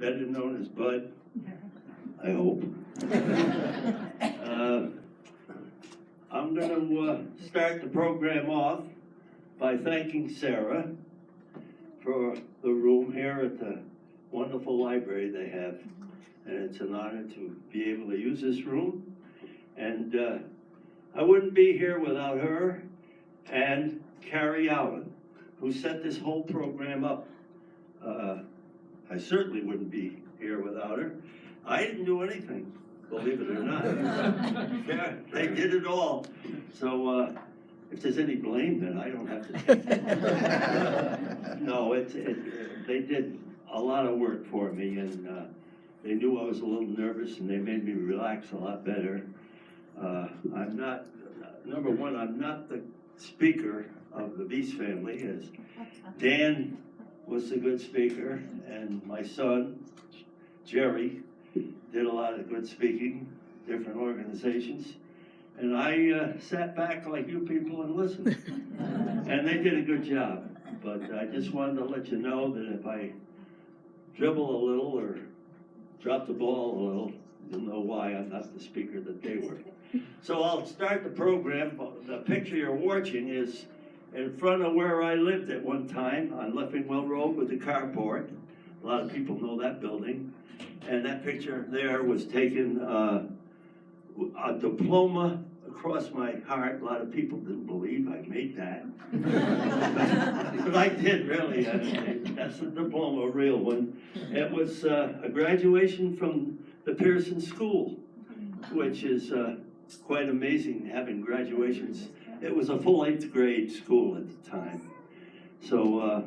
better known as Bud, I hope. I'm going to start the program off by thanking Sarah for the room here at the wonderful library they have. And it's an honor to be able to use this room. And I wouldn't be here without her and Carrie Allen, who set this whole program up. I certainly wouldn't be here without her. I didn't do anything, believe it or not. Yeah, they did it all. So if there's any blame, then I don't have to take it. No, they did a lot of work for me, and they knew I was a little nervous, and they made me relax a lot better. I'm not, number one, I'm not the speaker of the Vece family, as Dan was a good speaker, and my son, Jerry, did a lot of good speaking, different organizations. And I sat back like you people and listened. And they did a good job. But I just wanted to let you know that if I dribble a little or drop the ball a little, you'll know why I'm not the speaker that they were. So I'll start the program. The picture you're watching is in front of where I lived at one time on Leffingwell Road with the carport. A lot of people know that building. And that picture there was taken a diploma across my heart. A lot of people didn't believe I made that. But I did, really. That's the diploma, a real one. It was a graduation from the Pearson School, which is quite amazing having graduations. It was a full 8th grade school at the time. So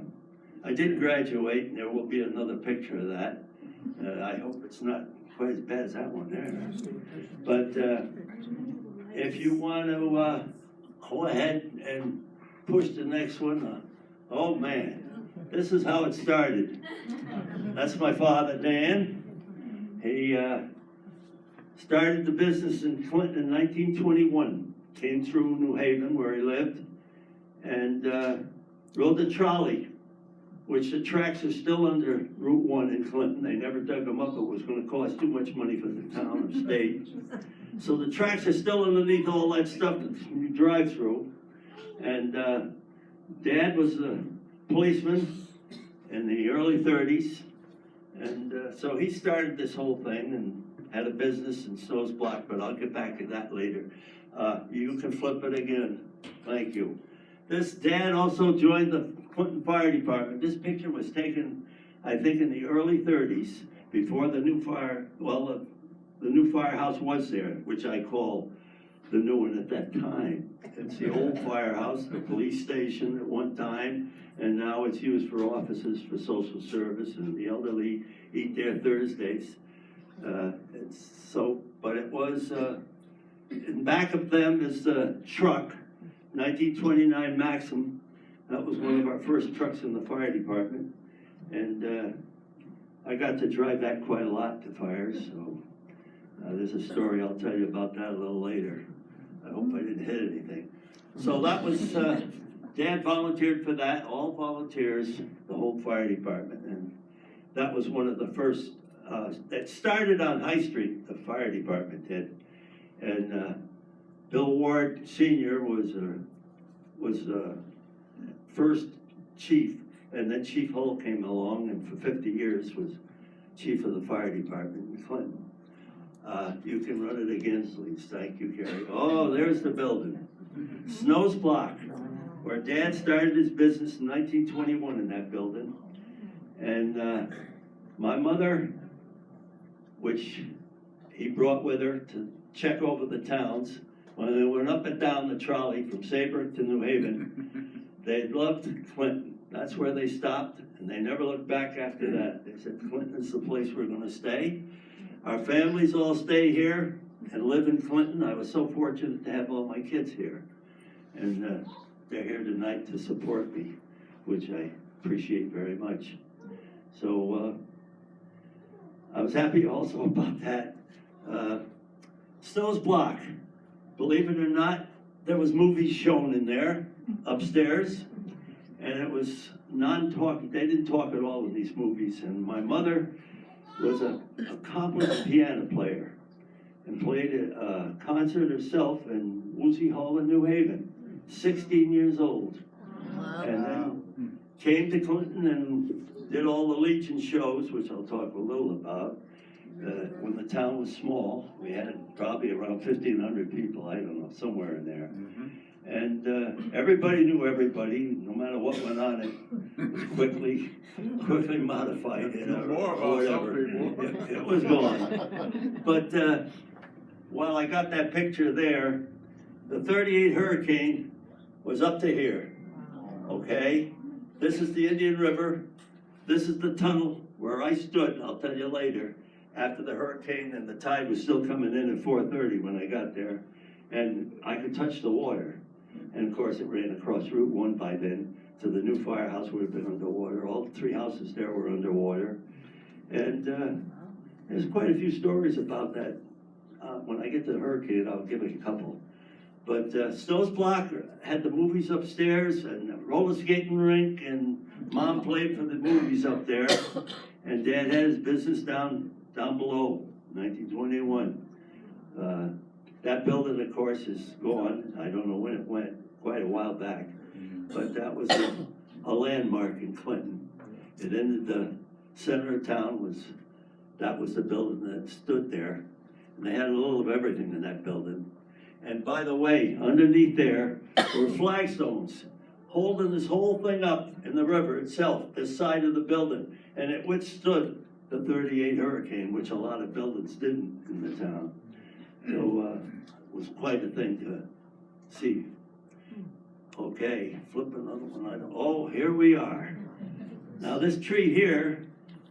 I did graduate, and there will be another picture of that. I hope it's not quite as bad as that one there. But if you want to go ahead and push the next one, oh man, this is how it started. That's my father, Dan. He started the business in Clinton in 1921. Came through New Haven, where he lived, and rode the trolley, which the tracks are still under Route 1 in Clinton. They never dug them up. It was going to cost too much money for the town or state. So the tracks are still underneath all that stuff that you drive through. And Dad was a policeman in the early 30s. And so he started this whole thing and had a business in Snow's Block, but I'll get back to that later. You can flip it again. Thank you. This Dad also joined the Clinton Fire Department. This picture was taken, I think, in the early 30s, before the new fire, well, the new firehouse was there, which I call the new one at that time. It's the old firehouse, the police station at one time, and now it's used for offices for social service, and the elderly eat there Thursdays. But it was, in back of them is the truck, 1929 Maxim. That was one of our first trucks in the fire department. And I got to drive that quite a lot to fires. So there's a story I'll tell you about that a little later. I hope I didn't hit anything. So that was, Dad volunteered for that, all volunteers, the whole fire department. And that was one of the first, that started on High Street, the fire department did. And Bill Ward Sr. was first chief, and then Chief Hull came along, and for 50 years was chief of the fire department in Clinton. You can run it again, please. Thank you, Carrie. Oh, there's the building. Snow's Block, where Dad started his business in 1921 in that building. And my mother, which he brought with her to check over the towns, when they went up and down the trolley from Saybrook to New Haven, they loved Clinton. That's where they stopped, and they never looked back after that. They said, Clinton's the place we're going to stay. Our families all stay here and live in Clinton. I was so fortunate to have all my kids here. And they're here tonight to support me, which I appreciate very much. So I was happy also about that. Snow's Block. Believe it or not, there was movies shown in there upstairs, and it was non-talking. They didn't talk at all in these movies. And my mother was an accomplished piano player and played a concert herself in Woodsey Hall in New Haven, 16 years old. Wow. And then came to Clinton and did all the Legion shows, which I'll talk a little about. When the town was small, we had probably around 1,500 people, I don't know, somewhere in there. And everybody knew everybody, no matter what went on, it was quickly modified, you know, or whatever. It was gone. But while I got that picture there, the 38 Hurricane was up to here, okay? This is the Indian River. This is the tunnel where I stood, I'll tell you later, after the hurricane, and the tide was still coming in at 4:30 when I got there. And I could touch the water. And of course, it ran across Route 1 by then to the new firehouse would have been underwater. All the 3 houses there were underwater. And there's quite a few stories about that. When I get to the hurricane, I'll give it a couple. But Snow's Block had the movies upstairs and a roller skating rink, and Mom played for the movies up there. And Dad had his business down below, 1921. That building, of course, is gone. I don't know when it went, quite a while back. But that was a landmark in Clinton. It ended the center of town, that was the building that stood there. And they had a little of everything in that building. And by the way, underneath there were flagstones holding this whole thing up in the river itself, this side of the building. And it withstood the 38 hurricane, which a lot of buildings didn't in the town. So it was quite a thing to see. Okay, flip another one. Oh, here we are. Now this tree here,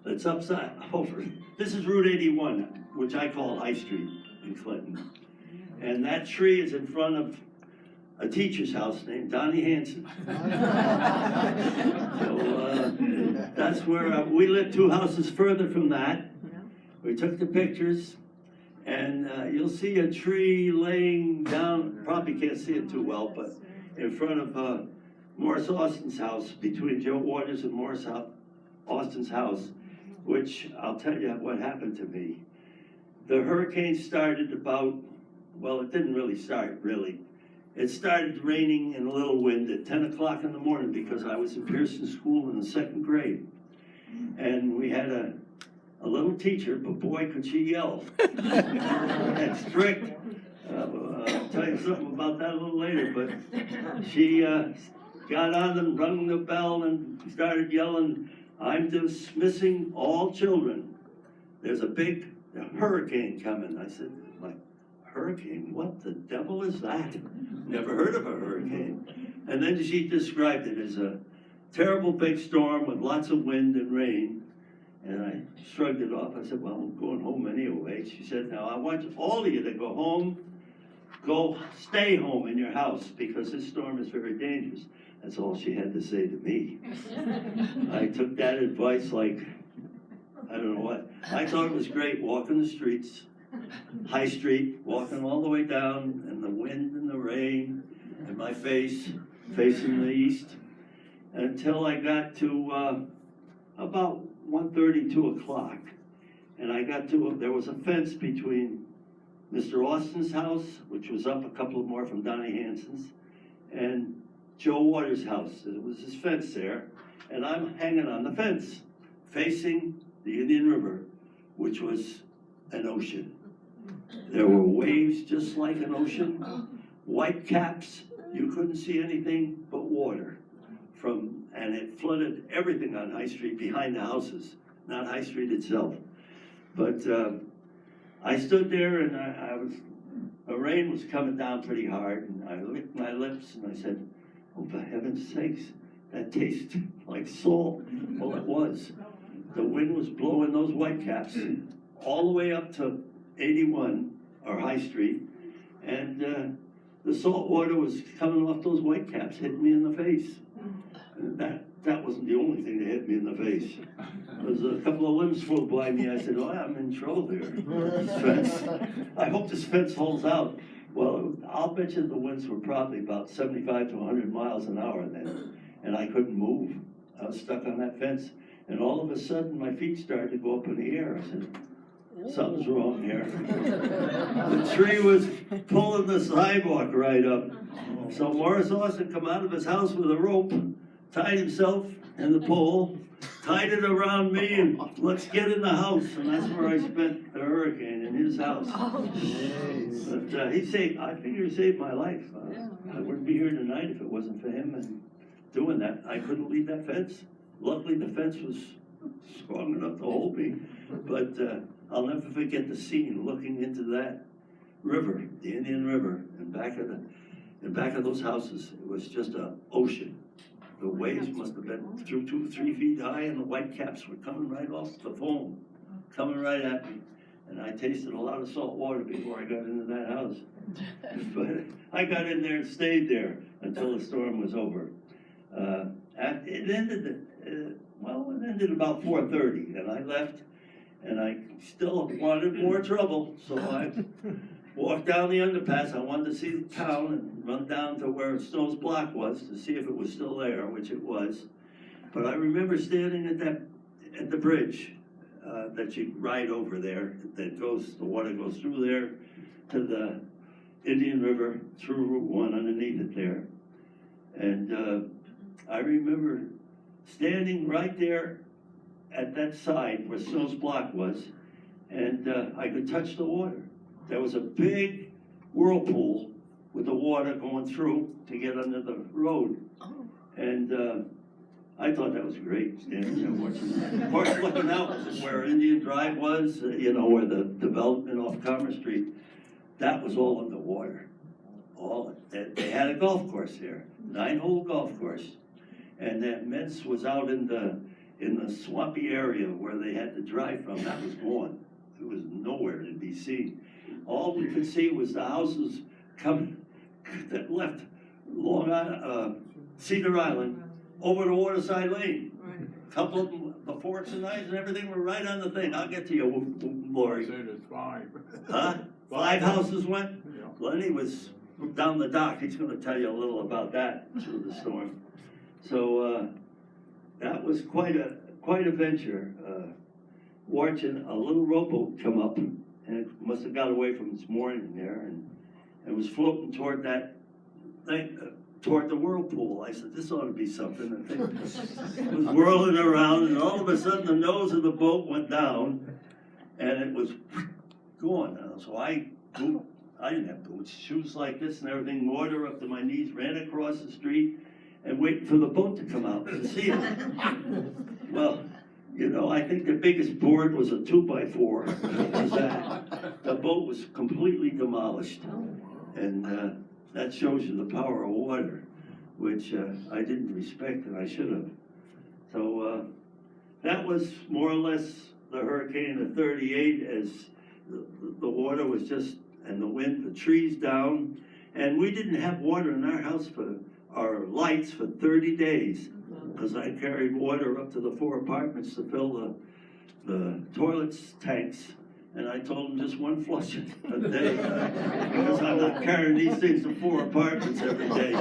that's upside over, this is Route 81, which I call High Street in Clinton. And that tree is in front of a teacher's house named Donnie Hanson. So that's where we lived 2 houses further from that. We took the pictures, and you'll see a tree laying down, probably can't see it too well, but in front of Morris Austin's house, between Joe Waters and Morris Austin's house, which I'll tell you what happened to me. The hurricane started about, well, it didn't really start, really. It started raining and a little wind at 10 o'clock in the morning because I was in Pearson School in the 2nd grade. And we had a little teacher, but boy, could she yell. And strict. I'll tell you something about that a little later, but she got on and rung the bell and started yelling, "I'm dismissing all children. There's a big hurricane coming." I said, "Like, hurricane? What the devil is that? Never heard of a hurricane." And then she described it as a terrible big storm with lots of wind and rain. And I shrugged it off. I said, "Well, I'm going home anyway." She said, "Now I want all of you to go home. Stay home in your house because this storm is very dangerous." That's all she had to say to me. I took that advice like, I don't know what. I thought it was great walking the streets, High Street, walking all the way down, and the wind and the rain, and my face facing the east, until I got to about 1:30, 2 o'clock. And I got to, there was a fence between Mr. Austin's house, which was up a couple more from Donnie Hanson's, and Joe Waters' house. There was this fence there, and I'm hanging on the fence, facing the Indian River, which was an ocean. There were waves just like an ocean, white caps, you couldn't see anything but water. And it flooded everything on High Street behind the houses, not High Street itself. But I stood there, and the rain was coming down pretty hard, and I licked my lips and I said, "Oh, for heaven's sakes, that tastes like salt." Well, it was. The wind was blowing those white caps all the way up to 81, or High Street, and the salt water was coming off those white caps, hitting me in the face. And that wasn't the only thing that hit me in the face. There was a couple of limbs flew by me. I said, "Oh, I'm in trouble here. This fence. I hope this fence holds out." Well, I'll bet you the winds were probably about 75 to 100 miles an hour then, and I couldn't move. I was stuck on that fence, And all of a sudden, my feet started to go up in the air. I said, something's wrong here. The tree was pulling the sidewalk right up. So Morris Austin come out of his house with a rope, tied himself in the pole, tied it around me, and let's get in the house. And that's where I spent the hurricane, in his house. But he saved, I figure he saved my life. I wouldn't be here tonight if it wasn't for him and doing that. I couldn't leave that fence. Luckily, the fence was strong enough to hold me. But I'll never forget the scene looking into that river, the Indian River, and back of those houses. It was just an ocean. The waves must have been 2 or 3 feet high, and the white caps were coming right off the foam, coming right at me. And I tasted a lot of salt water before I got into that house. But I got in there and stayed there until the storm was over. It ended about 4:30, and I left, and I still wanted more trouble, so I walked down the underpass. I wanted to see the town and run down to where Snow's Block was to see if it was still there, which it was. But I remember standing at the bridge that you ride over there, that the water goes through there to the Indian River, through Route 1 underneath it there. And I remember standing right there at that side where Snow's Block was, and I could touch the water. There was a big whirlpool with the water going through to get under the road. And I thought that was great, standing there watching that. Of course, looking out where Indian Drive was, where the development off Commerce Street, that was all underwater. They had a golf course there, 9-hole golf course. And that Mets was out in the swampy area where they had to drive from. That was gone. It was nowhere to be seen. All we could see was the houses coming that left Cedar Island over to Waterside Lane. A couple of them, the forks and knives and everything were right on the thing. I'll get to you, Lori. Said it's 5. Huh? 5 houses went? Yeah. Lenny was down the dock. He's going to tell you a little about that through the storm. So that was quite a venture. Watching a little rowboat come up, and it must have got away from its mooring there, and it was floating toward that thing, toward the whirlpool. I said, this ought to be something. The thing was whirling around, and all of a sudden the nose of the boat went down, and it was going. So I didn't have boots, shoes like this and everything, water up to my knees, ran across the street, and waiting for the boat to come out to see it. Well, I think the biggest board was a 2x4. It was that. The boat was completely demolished. And that shows you the power of water, which I didn't respect and I should have. So that was more or less the hurricane of 38, as the water was just, and the wind, the trees down. And we didn't have water in our house for our lights for 30 days. Because I carried water up to the 4 apartments to fill the toilets tanks, and I told them just 1 flush a day, because I'm not carrying these things to 4 apartments every day.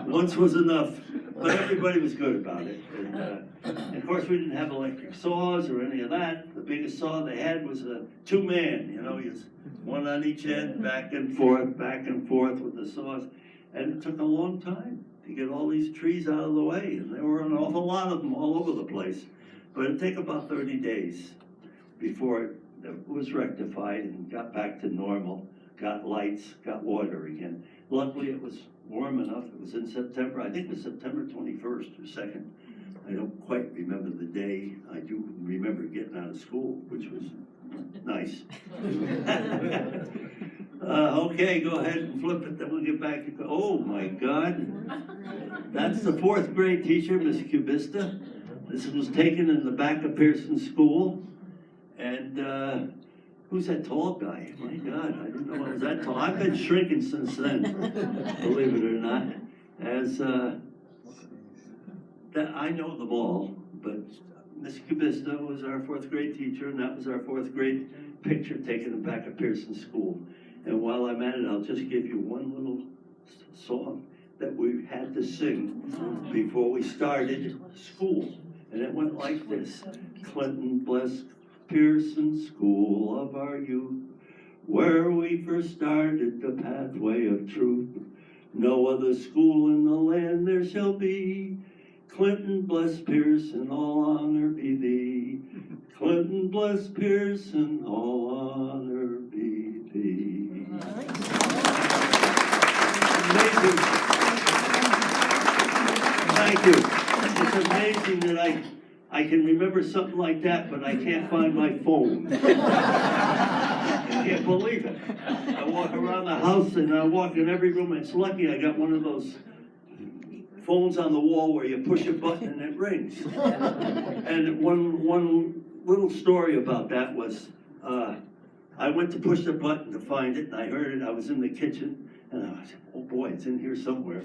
Once was enough, but everybody was good about it. And of course, we didn't have electric saws or any of that. The biggest saw they had was a 2-man, he was 1 on each end, back and forth with the saws, and it took a long time to get all these trees out of the way, and there were an awful lot of them all over the place. But it'd take about 30 days before it was rectified and got back to normal, got lights, got water again. Luckily, it was warm enough. It was in September. I think it was September 21st or 2nd. I don't quite remember the day. I do remember getting out of school, which was nice. Okay, go ahead and flip it, then we'll get back to, oh my God. That's the 4th grade teacher, Miss Cubista. This was taken in the back of Pearson School. And who's that tall guy? My God, I didn't know I was that tall. I've been shrinking since then, believe it or not. I know them all, but Miss Cubista was our 4th grade teacher, and that was our 4th grade picture taken in the back of Pearson School. And while I'm at it, I'll just give you one little song that we had to sing before we started school. And it went like this. Clinton blessed Pearson School of our youth, where we first started the pathway of truth. No other school in the land there shall be. Clinton bless Pearson, all honor be thee. Clinton bless Pearson, all honor be thee. Amazing. Thank you. It's amazing that I can remember something like that, but I can't find my phone. I can't believe it. I walk around the house and I walk in every room. It's lucky I got one of those phones on the wall where you push a button and it rings. And one little story about that was, I went to push the button to find it, and I heard it. I was in the kitchen, and I was, oh boy, it's in here somewhere.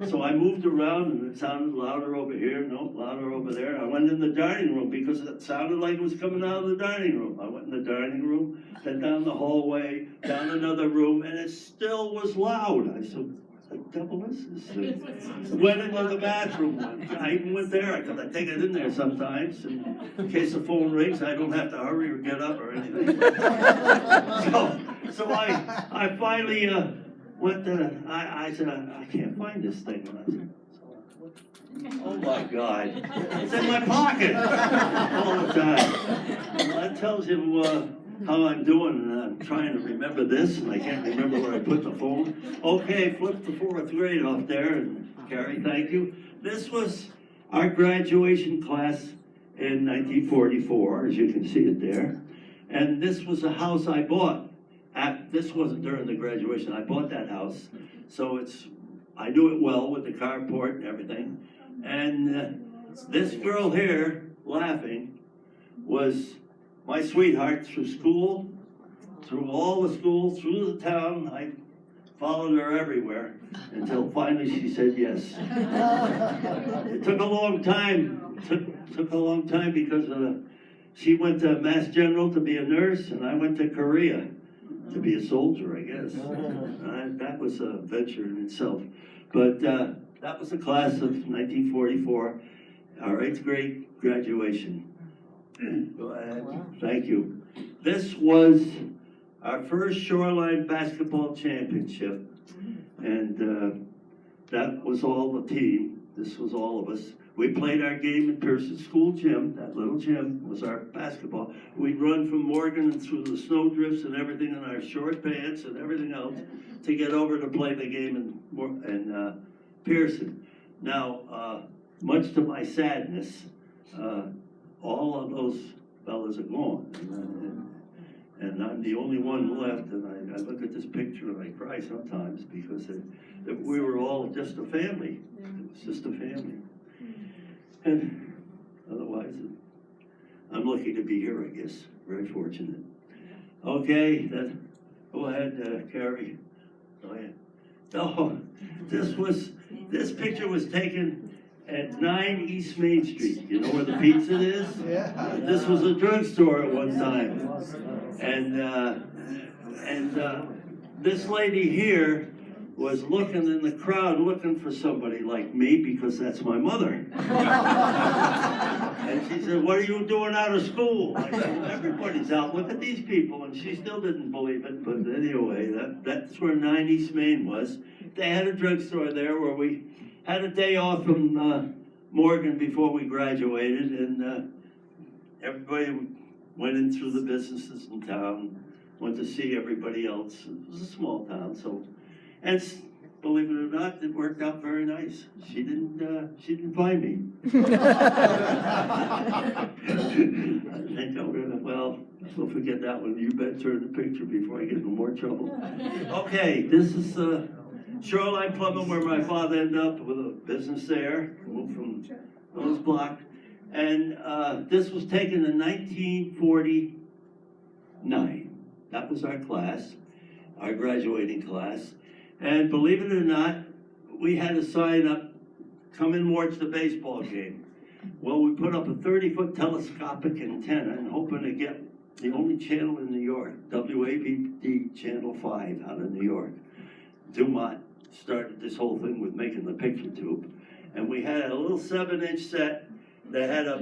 So I moved around, and it sounded louder over here, no, louder over there. I went in the dining room because it sounded like it was coming out of the dining room. I went in the dining room, then down the hallway, down another room, and it still was loud. I said, what the devil is this thing? Went into the bathroom. I even went there because I take it in there sometimes. And in case the phone rings, I don't have to hurry or get up or anything. So I finally went to, I said, I can't find this thing. And I said, oh my God, it's in my pocket all the time. Well, that tells you how I'm doing, and I'm trying to remember this, and I can't remember where I put the phone. Okay, flip the 4th grade off there, and Carrie, thank you. This was our graduation class in 1944, as you can see it there. And this was a house I bought. This wasn't during the graduation. I bought that house, so I knew it well with the carport and everything. And this girl here, laughing, was my sweetheart through school, through all the schools, through the town. I followed her everywhere until finally she said yes. It took a long time. Took a long time because she went to Mass General to be a nurse, and I went to Korea to be a soldier, I guess. That was a venture in itself. But that was the class of 1944, our 8th grade graduation. Go ahead. Wow. Thank you. This was our first Shoreline basketball championship, and that was all the team. This was all of us. We played our game in Pearson School gym. That little gym was our basketball. We'd run from Morgan and through the snowdrifts and everything in our short pants and everything else to get over to play the game in Pearson. Now, much to my sadness, all of those fellas are gone, and I'm the only one left. And I look at this picture and I cry sometimes because we were all just a family. It was just a family. And otherwise, I'm lucky to be here, I guess. Very fortunate. Okay, go ahead, Carrie. Go ahead. Oh, this picture was taken at 9 East Main Street. You know where the pizza is? Yeah. This was a drugstore at one time. And this lady here was looking in the crowd, looking for somebody like me, because that's my mother. And she said, what are you doing out of school? I said, well, everybody's out. Look at these people. And she still didn't believe it. But anyway, that's where 9 East Main was. They had a drugstore there where we had a day off from Morgan before we graduated, and everybody went in through the businesses in town, went to see everybody else. It was a small town, so, and believe it or not, it worked out very nice. She didn't find me. I told her, well, we'll forget that one. You better turn the picture before I get in more trouble. Okay, this is Shoreline Plumbing, where my father ended up with a business there, moved from Rose Block. And this was taken in 1949. That was our class, our graduating class. And believe it or not, we had a sign up, come and watch the baseball game. Well, we put up a 30-foot telescopic antenna and hoping to get the only channel in New York, WABD Channel 5 out of New York. Dumont started this whole thing with making the picture tube. And we had a little 7-inch set, They had a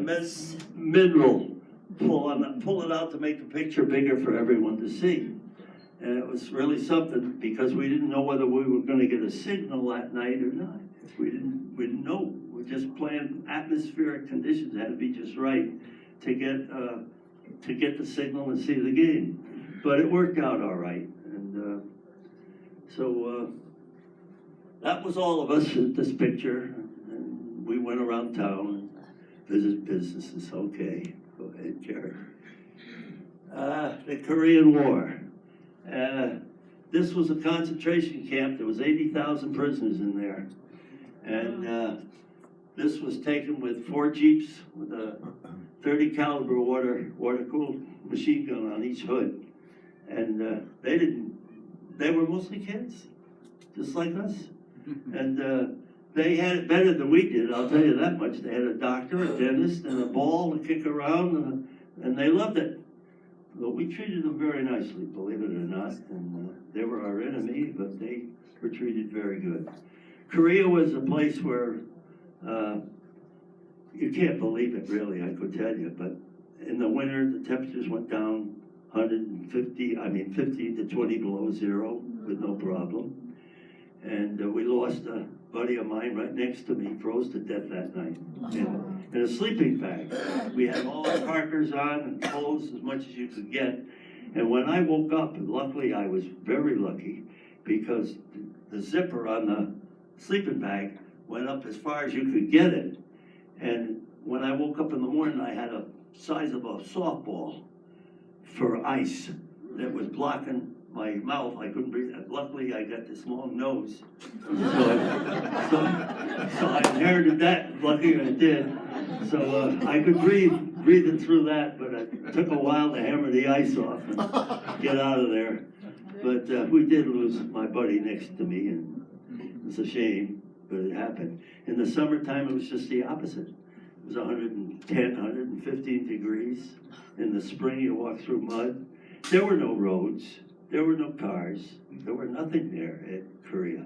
mineral pull it out to make the picture bigger for everyone to see. And it was really something because we didn't know whether we were going to get a signal that night or not. We didn't know. We just planned atmospheric conditions had to be just right to get the signal and see the game. But it worked out all right. And so that was all of us at this picture. And we went around town and visited businesses. Okay, go ahead, Carrie. The Korean War. This was a concentration camp. There was 80,000 prisoners in there. And this was taken with 4 Jeeps with a 30 caliber water-cooled machine gun on each hood. And they were mostly kids, just like us. And they had it better than we did, I'll tell you that much. They had a doctor, a dentist, and a ball to kick around, and they loved it. But we treated them very nicely, believe it or not. And they were our enemy, but they were treated very good. Korea was a place where you can't believe it, really, I could tell you. But in the winter, the temperatures went down 15 to 20 below zero with no problem. And we lost a buddy of mine right next to me, froze to death that night in a sleeping bag. We had all the parkers on and clothes as much as you could get. And when I woke up, and luckily I was very lucky, because the zipper on the sleeping bag went up as far as you could get it. And when I woke up in the morning, I had a size of a softball for ice that was blocking my mouth. I couldn't breathe. Luckily, I got this long nose. So I inherited that. Lucky I did. So I could breathing through that, but it took a while to hammer the ice off and get out of there. But we did lose my buddy next to me, and it's a shame, but it happened. In the summertime, it was just the opposite. It was 110, 115 degrees. In the spring, you walk through mud. There were no roads. There were no cars. There were nothing there at Korea.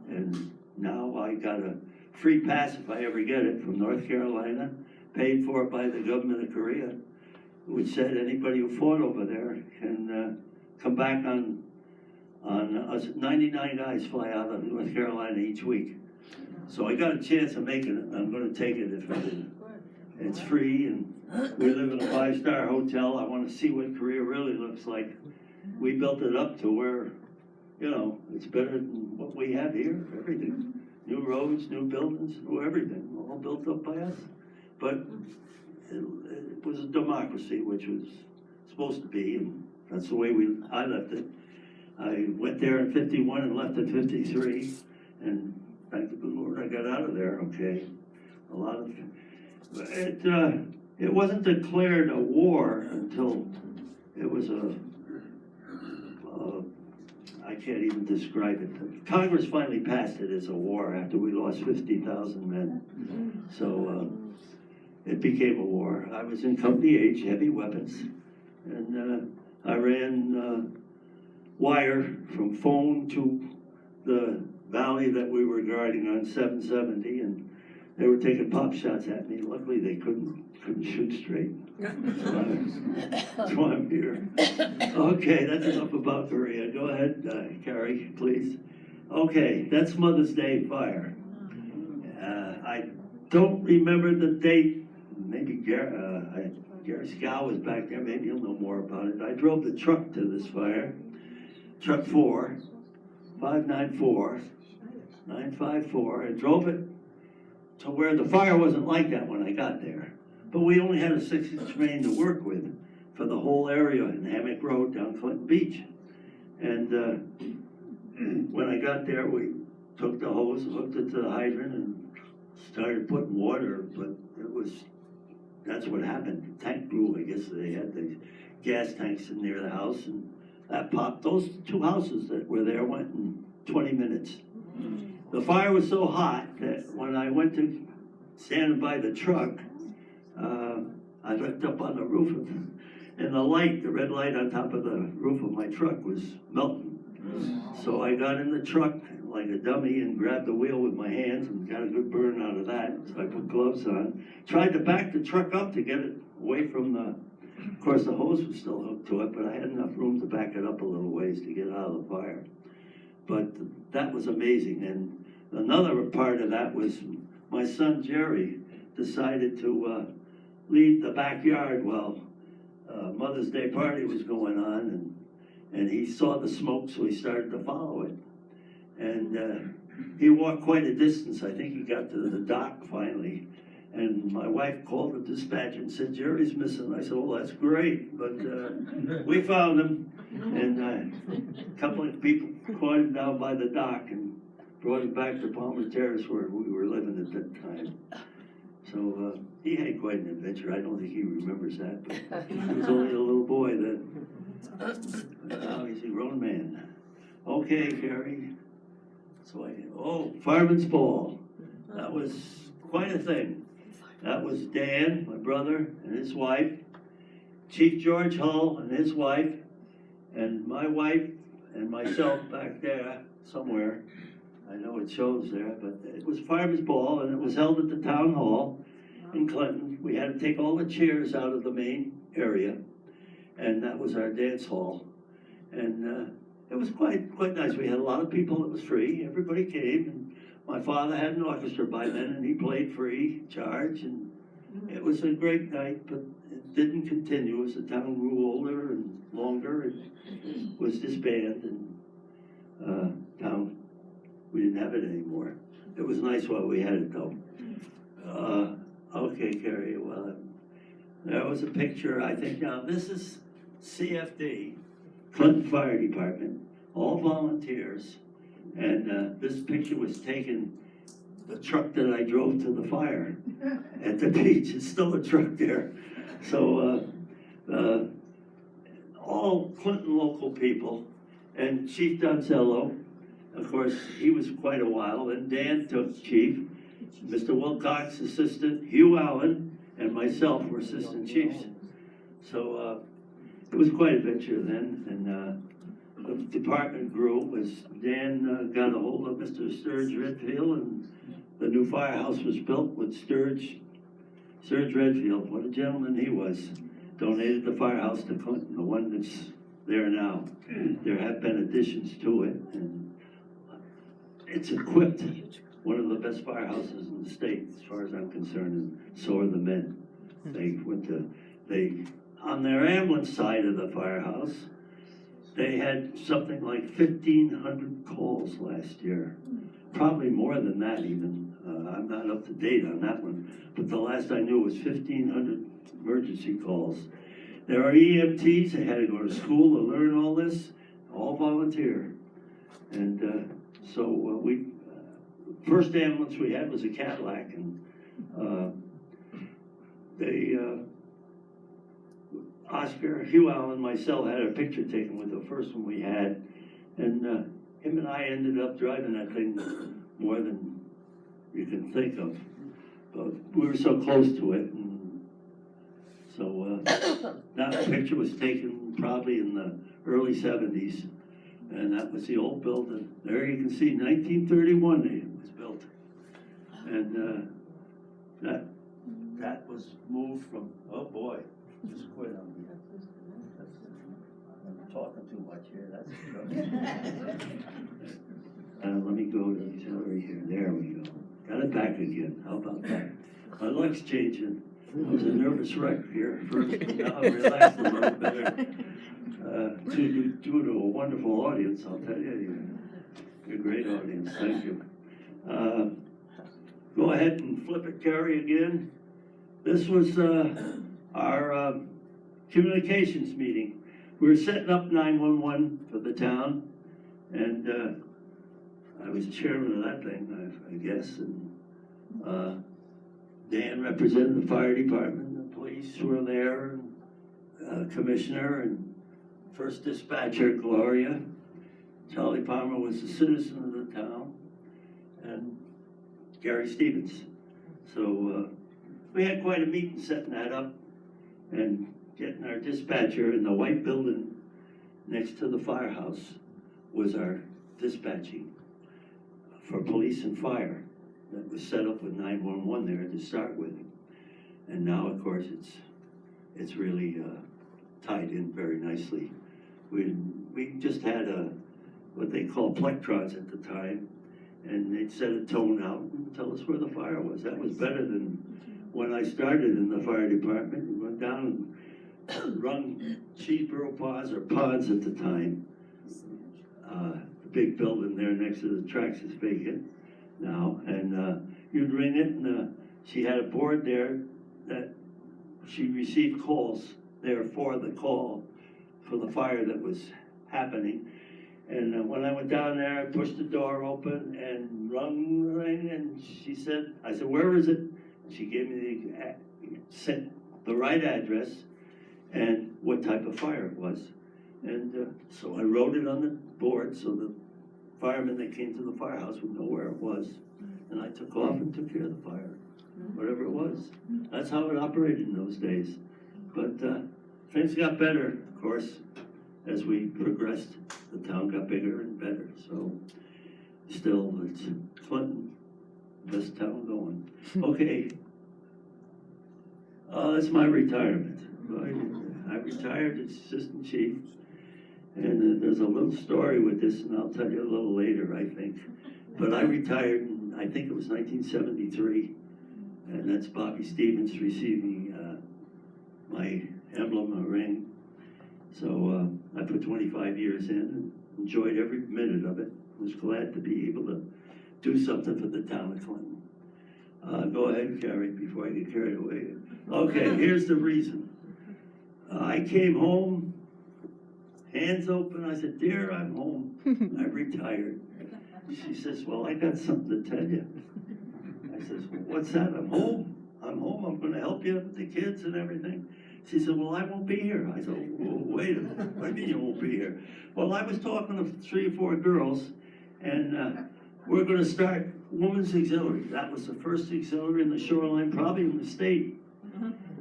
And now I got a free pass, if I ever get it, from North Carolina, paid for by the government of Korea, which said anybody who fought over there can come back on 99 guys fly out of North Carolina each week. So I got a chance of making it. I'm going to take it if I didn't. It's free, and we live in a 5-star hotel. I want to see what Korea really looks like. We built it up to where, it's better than what we have here, everything. New roads, new buildings, new everything, all built up by us. But it was a democracy, which was supposed to be, and that's the way I left it. I went there in 51 and left in 53, and thank the good Lord I got out of there, okay. It wasn't declared a war until it was I can't even describe it. Congress finally passed it as a war after we lost 50,000 men. So it became a war. I was in company H, heavy weapons, and I ran wire from phone to the valley that we were guarding on 770, and they were taking pop shots at me. Luckily, they couldn't shoot straight. That's why I'm here. Okay, that's enough about Korea. Go ahead, Carrie, please. Okay, that's Mother's Day fire. I don't remember the date. Maybe Gary Scow was back there. Maybe he'll know more about it. I drove the truck to this fire. Truck 4, 594, 954. I drove it to where the fire wasn't like that when I got there. But we only had a 6-inch main to work with for the whole area in Hammock Road down Clinton Beach. And when I got there, we took the hose, hooked it to the hydrant, and started putting water. But that's what happened. The tank blew. I guess they had the gas tanks in near the house, and that popped. Those 2 houses that were there went in 20 minutes. The fire was so hot that when I went to stand by the truck, I looked up on the roof, and the red light on top of the roof of my truck was melting. So I got in the truck, like a dummy and grabbed the wheel with my hands and got a good burn out of that. So I put gloves on. Tried to back the truck up to get it away from of course the hose was still hooked to it, but I had enough room to back it up a little ways to get out of the fire. But that was amazing. And another part of that was my son Jerry decided to leave the backyard while Mother's Day party was going on, and he saw the smoke, so he started to follow it. And he walked quite a distance. I think he got to the dock finally. And my wife called the dispatcher and said, Jerry's missing. I said, well, that's great, but we found him. And a couple of people caught him down by the dock and brought him back to Palmer Terrace where we were living at that time. So he had quite an adventure. I don't think he remembers that, but he was only a little boy then. But now he's a grown man. Okay, Carrie. So Fireman's Ball. That was quite a thing. That was Dan, my brother, and his wife, Chief George Hull and his wife, and my wife and myself back there somewhere. I know it shows there, but it was Fireman's Ball, and it was held at the town hall in Clinton. We had to take all the chairs out of the main area, and that was our dance hall. And it was quite nice. We had a lot of people. It was free. Everybody came, and my father had an orchestra by then, and he played free charge, and it was a great night, but it didn't continue as the town grew older and longer. It was disbanded, and we didn't have it anymore. It was nice while we had it, though. Okay, Carrie, well, there was a picture, I think, now this is CFD, Clinton Fire Department, all volunteers. And this picture was taken, the truck that I drove to the fire at the beach. It's still a truck there. So all Clinton local people, and Chief Donzello, of course, he was quite a while. Then Dan took chief, Mr. Wilcox, assistant, Hugh Allen, and myself were assistant chiefs. So it was quite an adventure then. And the department grew as Dan got a hold of Mr. Sturge Redfield, and the new firehouse was built with Sturge Redfield. What a gentleman he was. Donated the firehouse to Clinton, the one that's there now. There have been additions to it, and it's equipped. One of the best firehouses in the state, as far as I'm concerned, and so are the men. On their ambulance side of the firehouse, they had something like 1,500 calls last year. Probably more than that even. I'm not up to date on that one, but the last I knew was 1,500 emergency calls. There are EMTs, they had to go to school to learn all this, all volunteer. And so first ambulance we had was a Cadillac, and Oscar, Hugh Allen, myself had a picture taken with the first one we had, and him and I ended up driving that thing more than you can think of. But we were so close to it, and so that picture was taken probably in the early 70s, and that was the old building. There you can see 1931 it was built, and that was moved from, oh boy, just quit on me. I'm talking too much here, that's let me go to the auxiliary here, there we go. Got it back again, how about that? My luck's changing. I was a nervous wreck here first, but now I'm relaxed a little better. Due to a wonderful audience, I'll tell you. You're a great audience, thank you. Go ahead and flip it, Carrie, again. This was our communications meeting. We were setting up 911 for the town, and I was chairman of that thing, I guess, and Dan represented the fire department, the police were there, and commissioner, and first dispatcher, Gloria. Charlie Palmer was a citizen of the town, and Gary Stevens. So we had quite a meeting setting that up and getting our dispatcher in the white building next to the firehouse was our dispatching. for police and fire that was set up with 911 there to start with. And now, of course, it's really tied in very nicely. We just had what they call plectrons at the time, and they'd set a tone out and tell us where the fire was. That was better than when I started in the fire department. We went down and run Cheeseboro Ponds, or Ponds at the time. The big building there next to the tracks is vacant now, and you'd ring it, and she had a board there that she received calls there for the call for the fire that was happening. And when I went down there, I pushed the door open and rung the ring, and she said, I said, where is it? And she gave me the right address and what type of fire it was. And so I wrote it on the board so the firemen that came to the firehouse would know where it was. And I took off and took care of the fire, whatever it was. That's how it operated in those days. But things got better, of course, as we progressed. The town got bigger and better. So still, it's Clinton, best town going. Okay, that's my retirement. I retired as assistant chief. And there's a little story with this, and I'll tell you a little later, I think. But I retired in, I think it was 1973, and that's Bobby Stevens receiving my emblem, a ring. So I put 25 years in and enjoyed every minute of it. Was glad to be able to do something for the town of Clinton. Go ahead, Carrie, before I get carried away. Okay, here's the reason. I came home, hands open. I said, dear, I'm home. I'm retired. She says, well, I got something to tell you. I says, well, what's that? I'm home. I'm home. I'm going to help you with the kids and everything. She said, well, I won't be here. I said, well, wait a minute. What do you mean you won't be here? Well, I was talking to 3 or 4 girls, and we're going to start Women's Auxiliary. That was the first auxiliary in the Shoreline, probably in the state.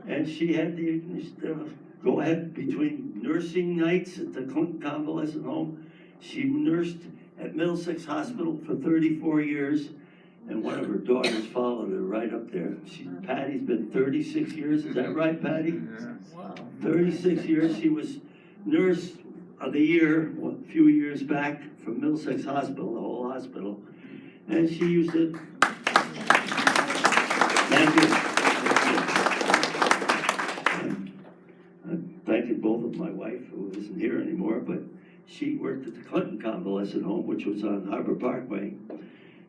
And she had the go ahead between nursing nights at the Clinton Convalescent Home. She nursed at Middlesex Hospital for 34 years, and one of her daughters followed her right up there. Patty's been 36 years, is that right, Patty? Wow. 36 years. She was nurse of the year a few years back from Middlesex Hospital, the whole hospital, and she used to, thank you. I'm thanking both of my wife, who isn't here anymore, but she worked at the Clinton Convalescent Home, which was on Harbor Parkway.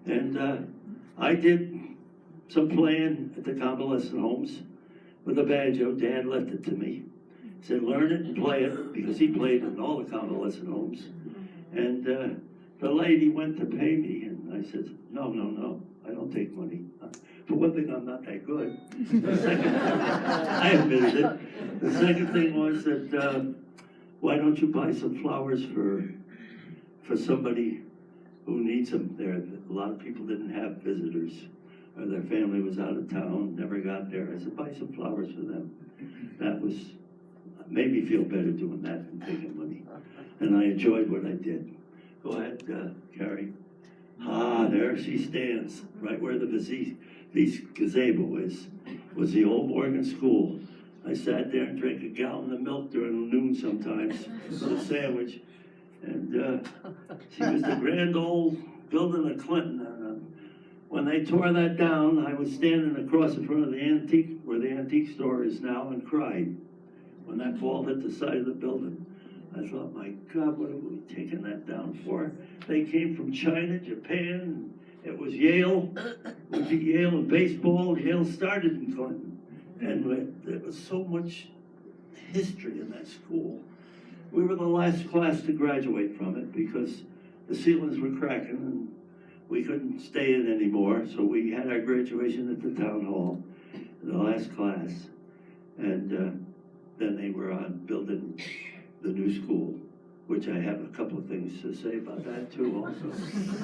And I did some playing at the convalescent homes with a banjo. Dad left it to me. He said, learn it and play it, because he played in all the convalescent homes. And the lady went to pay me, and I said, no, I don't take money. For one thing, I'm not that good. The second, I admitted it. The second thing was that, why don't you buy some flowers for somebody who needs them? There, a lot of people didn't have visitors, or their family was out of town, never got there. I said, buy some flowers for them. That made me feel better doing that than taking money. And I enjoyed what I did. Go ahead, Carrie. There she stands, right where the gazebo is, was the old Morgan School. I sat there and drank a gallon of milk during noon sometimes for a sandwich. And she was the grand old building of Clinton. And, when they tore that down, I was standing across in front of the antique, where the antique store is now, and cried when that ball hit the side of the building. I thought, my God, what are we taking that down for? They came from China, Japan. It was Yale. It would be Yale in baseball. Yale started in Clinton. And there was so much history in that school. We were the last class to graduate from it because the ceilings were cracking and we couldn't stay in anymore. So we had our graduation at the town hall, the last class. And then they were on building the new school, which I have a couple of things to say about that too also.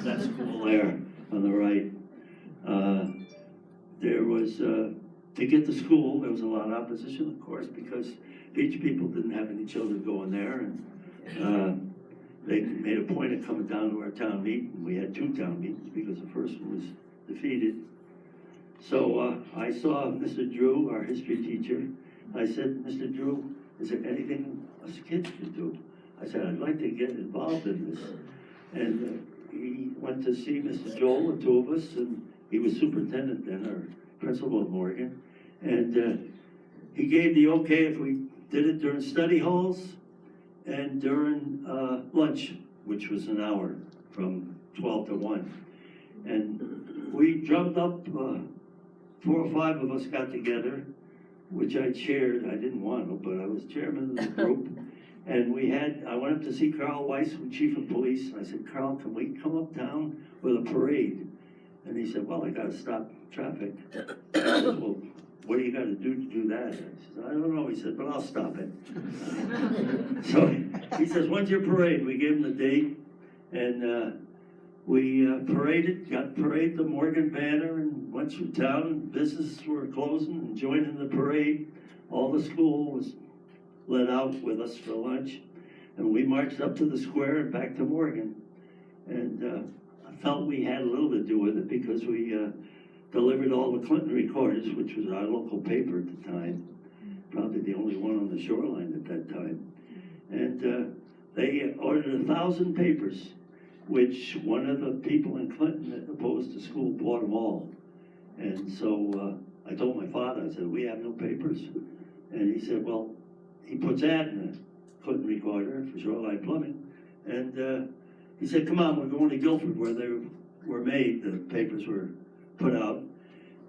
That school there on the right. There was, to get to school, there was a lot of opposition, of course, because beach people didn't have any children going there. And they made a point of coming down to our town meeting. We had 2 town meetings because the first one was defeated. So I saw Mr. Drew, our history teacher. I said, Mr. Drew, is there anything us kids can do? I said, I'd like to get involved in this. And he went to see Mr. Joel, the 2 of us, and he was superintendent then, or principal of Morgan. And he gave the okay if we did it during study halls and during lunch, which was an hour from 12 to 1. And we drummed up, 4 or 5 of us got together, which I chaired. I didn't want to, but I was chairman of the group. And I went up to see Carl Weiss, who chief of police, and I said, Carl, can we come uptown with a parade? And he said, well, I gotta stop traffic. I said, well, what do you gotta do to do that? I said, I don't know. He said, but I'll stop it. So he says, when's your parade? We gave him the date, and we paraded the Morgan banner and went through town. Businesses were closing and joining the parade. All the school was let out with us for lunch, and we marched up to the square and back to Morgan. And I felt we had a little to do with it because we delivered all the Clinton Recorders, which was our local paper at the time, probably the only one on the Shoreline at that time. And they ordered 1,000 papers, which one of the people in Clinton that opposed the school bought them all. And so I told my father, I said, we have no papers. And he said, well, he puts that in a Clinton Recorder for Shoreline Plumbing. And he said, come on, we're going to Guilford where they were made, the papers were put out.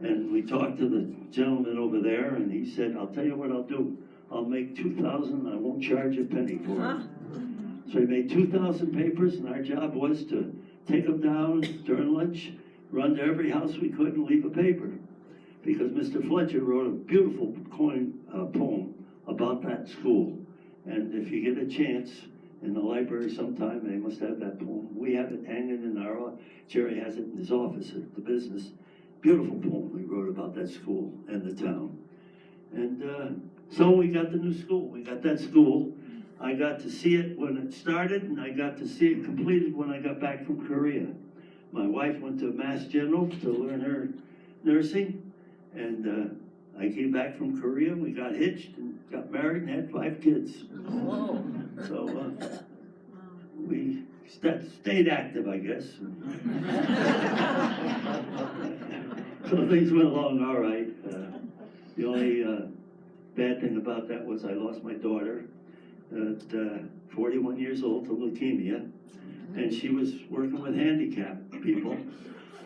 And we talked to the gentleman over there, and he said, I'll tell you what I'll do. I'll make 2,000, I won't charge a penny for them. So he made 2,000 papers, and our job was to take them down during lunch, run to every house we could, and leave a paper. Because Mr. Fletcher wrote a beautiful poem about that school. And if you get a chance in the library sometime, they must have that poem. We have it hanging in our, Jerry has it in his office at the business. Beautiful poem we wrote about that school and the town. And so we got the new school. We got that school. I got to see it when it started, and I got to see it completed when I got back from Korea. My wife went to Mass General to learn her nursing, and I came back from Korea. We got hitched and got married and had 5 kids. Whoa. So we stayed active, I guess. So things went along all right. The only bad thing about that was I lost my daughter at 41 years old to leukemia, and she was working with handicapped people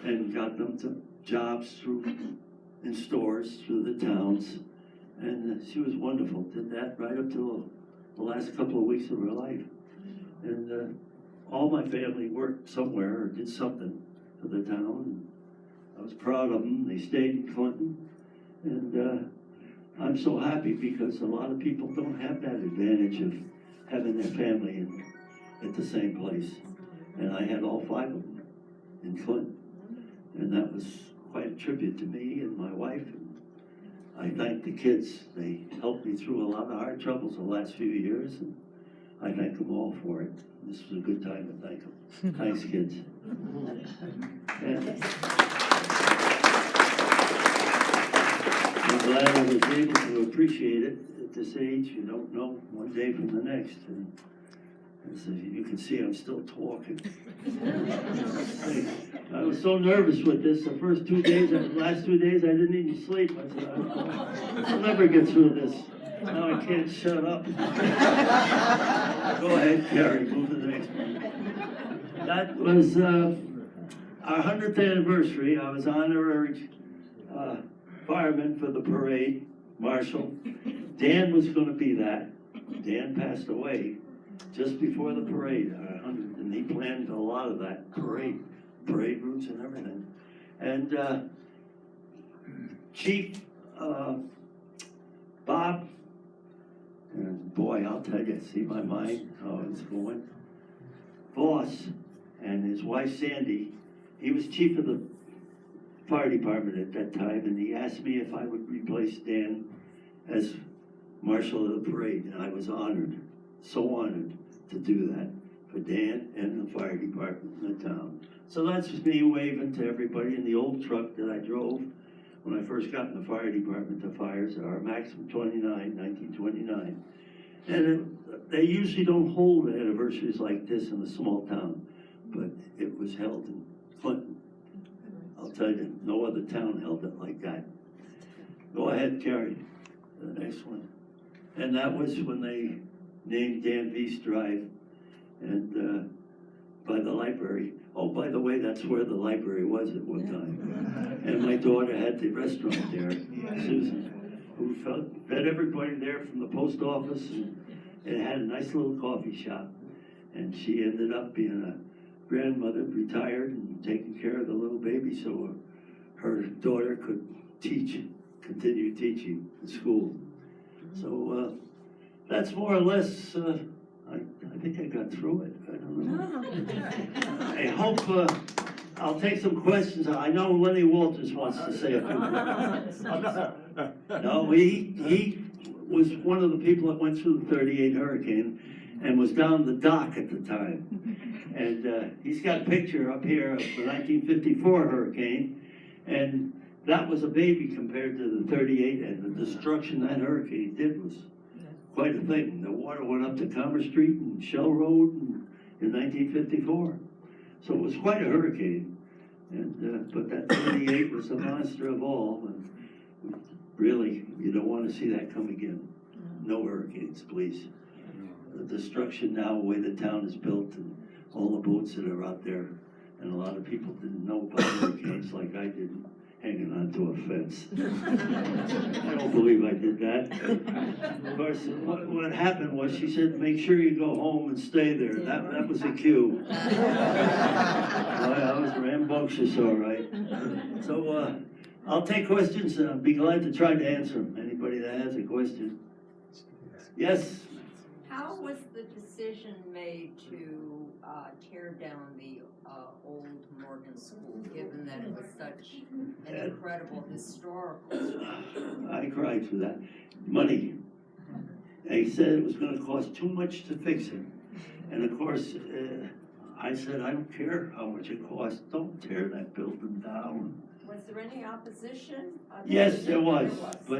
and got them to jobs in stores through the towns, and she was wonderful. Did that right up till the last couple of weeks of her life. And all my family worked somewhere or did something for the town. And I was proud of them. They stayed in Clinton, and I'm so happy because a lot of people don't have that advantage of having their family at the same place. And I had all 5 of them in Clinton, and that was quite a tribute to me and my wife. And I thank the kids. They helped me through a lot of hard troubles the last few years, and I thank them all for it. This was a good time to thank them. Thanks, kids. And I'm glad I was able to appreciate it at this age. You don't know one day from the next. And so you can see I'm still talking. I was so nervous with this. The last 2 days, I didn't even sleep. I said, I'll never get through this. Now I can't shut up. Go ahead, Carrie, move to the next one. That was our 100th anniversary. I was honorary fireman for the parade, marshal. Dan was going to be that. Dan passed away just before the parade, and he planned a lot of that parade routes and everything. And Chief Bob, and boy, I'll tell you, see my mind, how it's going. Voss and his wife Sandy, he was chief of the fire department at that time, and he asked me if I would replace Dan as marshal of the parade, and I was honored, so honored to do that for Dan and the fire department in the town. So that's just me waving to everybody in the old truck that I drove when I first got in the fire department. The fires are Maxim 1929. And they usually don't hold anniversaries like this in a small town, but it was held in Clinton. I'll tell you, no other town held it like that. Go ahead, Carrie, the next one. And that was when they named Dan Vece Drive and by the library. Oh, by the way, that's where the library was at one time. And my daughter had the restaurant there, Susan, who fed everybody there from the post office, and it had a nice little coffee shop. And she ended up being a grandmother, retired and taking care of the little baby, so her daughter could continue teaching in school. So that's more or less, I think I got through it. I don't know. I hope I'll take some questions. I know Lenny Walters wants to say a few words. No, he was one of the people that went through the 38 hurricane and was down the dock at the time. And he's got a picture up here of the 1954 hurricane, and that was a baby compared to the 38, and the destruction that hurricane did was quite a thing. The water went up to Commerce Street and Shell Road in 1954. So it was quite a hurricane. And but that 38 was the monster of all. And really, you don't want to see that come again. No hurricanes, please. The destruction now, the way the town is built, and all the boats that are out there. And a lot of people didn't know about hurricanes like I did, hanging onto a fence. I don't believe I did that. Of course, what happened was she said, make sure you go home and stay there. That was a cue. I was rambunctious, all right. So I'll take questions, and I'll be glad to try to answer them. Anybody that has a question? Yes? How was the decision made to tear down the old Morgan School, given that it was such an incredible historical structure? I cried for that. Money. They said it was going to cost too much to fix it. And of course, I said, I don't care how much it costs. Don't tear that building down. Was there any opposition? Yes, there was. But